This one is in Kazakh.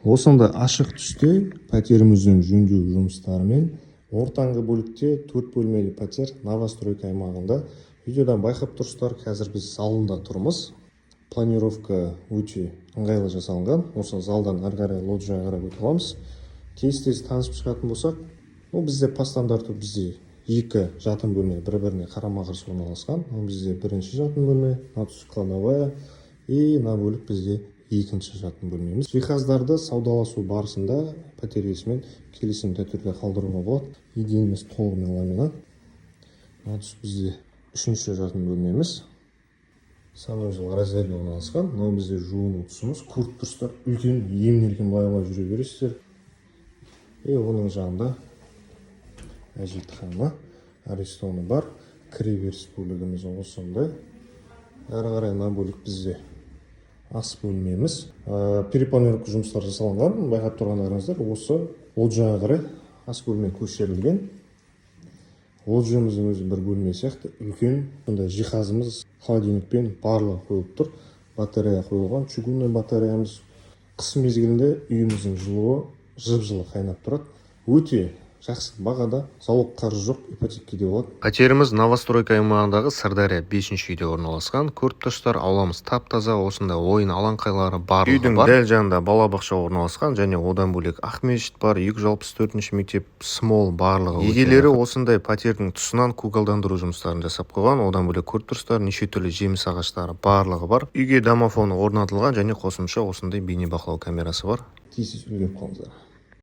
Осындай ашық түсте пәтеріміздің жөндеу жұмыстарымен ортаңғы бөлікте 4 бөлмелі пәтер новостройка аймағында. Видеодан байқап тұрсыздар, қазір біз залында тұрмыз. Планировка өте ыңғайлы жасалынған. Осы залдан ары қарай лоджияға қарай өте аламыз. Тез танысып шығатын болсақ, бізде по стандарту бізде екі жатын бөлме бір-біріне қарама-қарсы орналасқан. Бізде бірінші жатын бөлме, кладовая и мына бөлік бізде екінші жатын бөлмеміз. Жиһаздарды саудаласу барысында пәтер иесімен келісімді түрде қалдыруға болады. Еденіміз толығымен ламинат. Бізде үшінші жатын бөлмеміз. Санузел разделі орналасқан. Мынау бізде жуыну тұсымыз. Көріп тұрсыздар, үлкен емін-еркін байлай жүре бересіздер. Оның жағында әжетхана, арестауны бар. Кіреберіс бөлігіміз осындай. Әрі қарай мына бөлік бізде ас бөлмеміз. Перепланировка жұмыстары жасалынған. Байқап тұрғандарыңыздар, осы лоджияға қарай ас бөлме көшірілген. Лоджиямыздың өзі бір бөлме сияқты үлкен. Сондай жиһазымыз холодильникпен барлығы қойылып тұр. Батарея қойылған, чугунный батареямыз. Қыс мезгілінде үйіміздің жылуы жып-жылы қайнап тұрады. Өте жақсы бағада, залог қаржы жоқ, ипотека де болады. Пәтеріміз новостройка аймағындағы Сырдария 5-ші үйде орналасқан. Көріп тұрсыздар, ауламыз тап-таза, осындай ойын алаңқайлары барлығы бар. Үйдің дәл жанында балабақша орналасқан және одан бөлек ақмешіт бар, 264-ші мектеп, смол барлығы. Егелері осындай пәтердің тұсынан көгалдандыру жұмыстарын жасап қойған. Одан бөлек көріп тұрсыздар, неше түрлі жеміс ағаштары барлығы бар. Үйге домофон орнатылған және қосымша осындай бейнебақылау камерасы бар. Тез үлгеріп қалыңыздар.